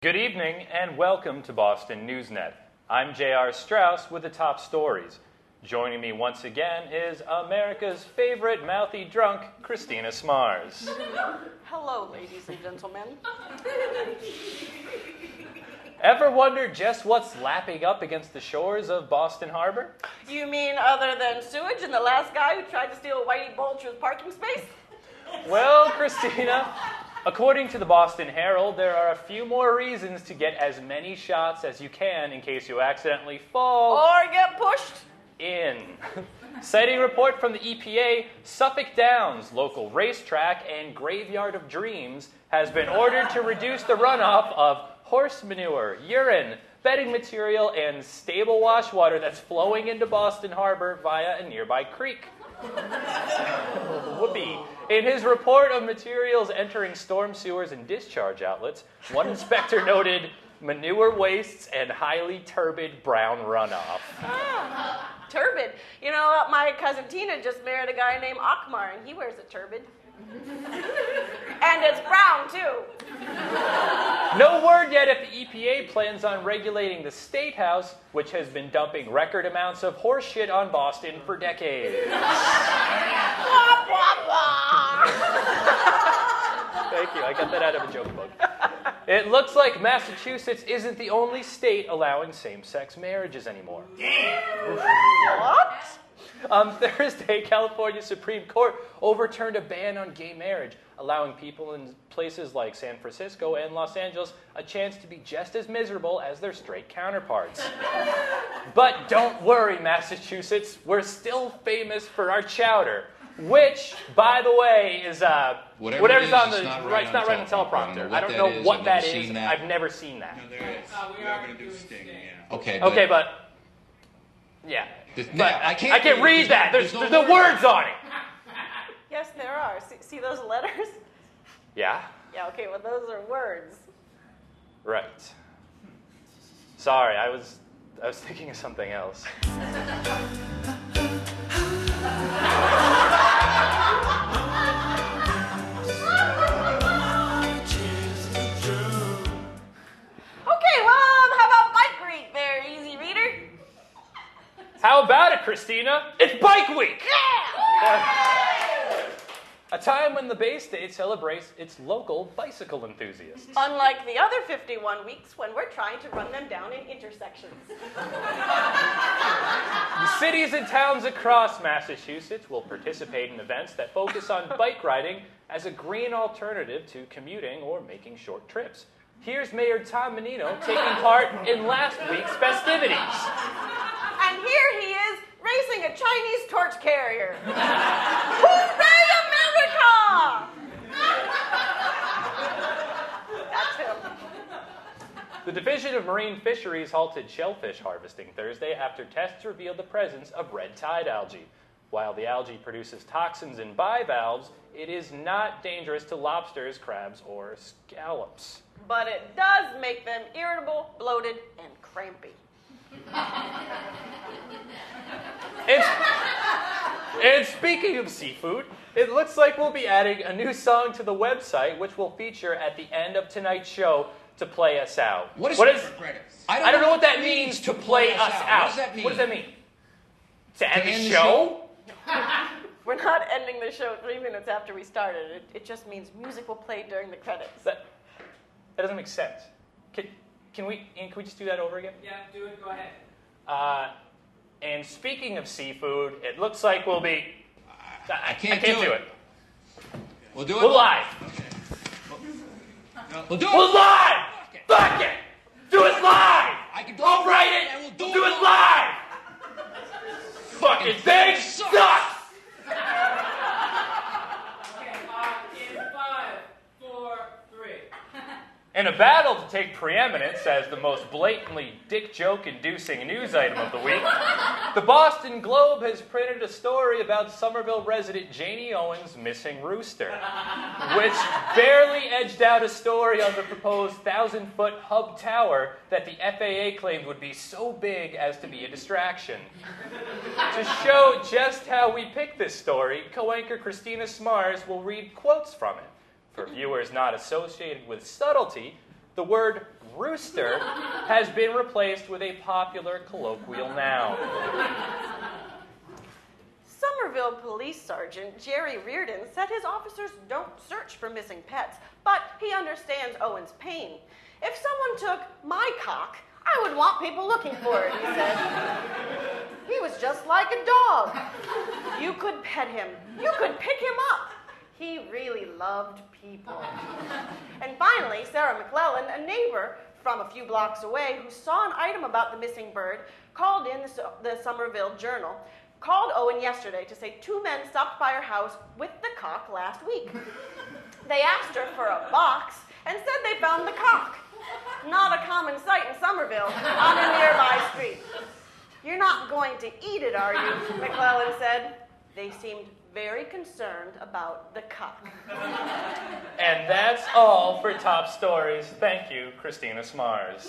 Good evening and welcome to Boston Newsnet. I'm J.R. Strauss with the top stories. Joining me once again is America's favorite mouthy drunk, Kristina Smarz. Hello, ladies and gentlemen. Ever wondered just what's lapping up against the shores of Boston Harbor? You mean other than sewage and the last guy who tried to steal Whitey Bulger's parking space? Well, Kristina, according to the Boston Herald, there are a few more reasons to get as many shots as you can in case you accidentally fall Or get pushed? in. Citing a report from the EPA, Suffolk Downs, local racetrack and graveyard of dreams, has been ordered to reduce the runoff of horse manure, urine, bedding material, and stable wash water that's flowing into Boston Harbor via a nearby creek. Whoopee. In his report of materials entering storm sewers and discharge outlets, one inspector noted manure wastes and highly turbid brown runoff. Turbid. You know, my cousin Tina just married a guy named Akmar, and he wears a turbid. And it's brown, too. No word yet if the EPA plans on regulating the State House, which has been dumping record amounts of horse shit on Boston for decades. Wah, wah, wah. Thank you. I got that out of a joke book. It looks like Massachusetts isn't the only state allowing same-sex marriages anymore. What? On Thursday, California Supreme Court overturned a ban on gay marriage, allowing people in places like San Francisco and Los Angeles a chance to be just as miserable as their straight counterparts. But don't worry, Massachusetts, we're still famous for our chowder, which, by the way, is whatever's on the it's not right on the teleprompter. I don't know what that is. I've never seen that. No, there is. We are going to do Sting, yeah. Okay, but yeah. But I can't read that. There's no words on it. Yes, there are. See those letters? Yeah. Yeah, okay, well, those are words. Right. Sorry, I was thinking of something else. Okay, well, how about bike week there, easy reader? How about it, Kristina? It's Bike Week! Yeah! A time when the Bay State celebrates its local bicycle enthusiasts. Unlike the other 51 weeks when we're trying to run them down in intersections. The cities and towns across Massachusetts will participate in events that focus on bike riding as a green alternative to commuting or making short trips. Here's Mayor Tom Menino taking part in last week's festivities. And here he is, racing a Chinese torch carrier. Hooray, America! That's him. The Division of Marine Fisheries halted shellfish harvesting Thursday after tests revealed the presence of red tide algae. While the algae produces toxins in bivalves, it is not dangerous to lobsters, crabs, or scallops. But it does make them irritable, bloated, and crampy. And speaking of seafood, it looks like we'll be adding a new song to the website, which will feature at the end of tonight's show to play us out. What is Credits. I don't know what that means to play us out. What does that mean? What does that mean? To end end the the show? We're not ending the show 3 minutes after we started. It just means music will play during the credits. That doesn't make sense. Can we just do that over again? Yeah, do it. Go ahead. And speaking of seafood, it looks like we'll be... I can't do it. We'll do it. We're live. We'll do it. We're live! Fuck it! Do it live! I can do I'll it. write it! And we'll Do it live! Fucking thing sucks! Okay, in 5, 4, 3. In a battle to take preeminence as the most blatantly dick joke-inducing news item of the week, the Boston Globe has printed a story about Somerville resident Janie Owens' missing rooster, which barely edged out a story on the proposed 1,000-foot hub tower that the FAA claimed would be so big as to be a distraction. To show just how we picked this story, co-anchor Kristina Smarz will read quotes from it. For viewers not associated with subtlety, the word rooster has been replaced with a popular colloquial noun. Somerville Police Sergeant Jerry Reardon said his officers don't search for missing pets, but he understands Owen's pain. If someone took my cock, I would want people looking for it, he said. He was just like a dog. You could pet him. You could pick him up. He really loved people. And finally, Sarah McClellan, a neighbor from a few blocks away who saw an item about the missing bird, called in the Somerville Journal, called Owen yesterday to say 2 men stopped by her house with the cock last week. They asked her for a box and said they found the cock. Not a common sight in Somerville on a nearby street. You're not going to eat it, are you? McClellan said. They seemed very concerned about the cock. And that's all for Top Stories. Thank you, Kristina Smarz.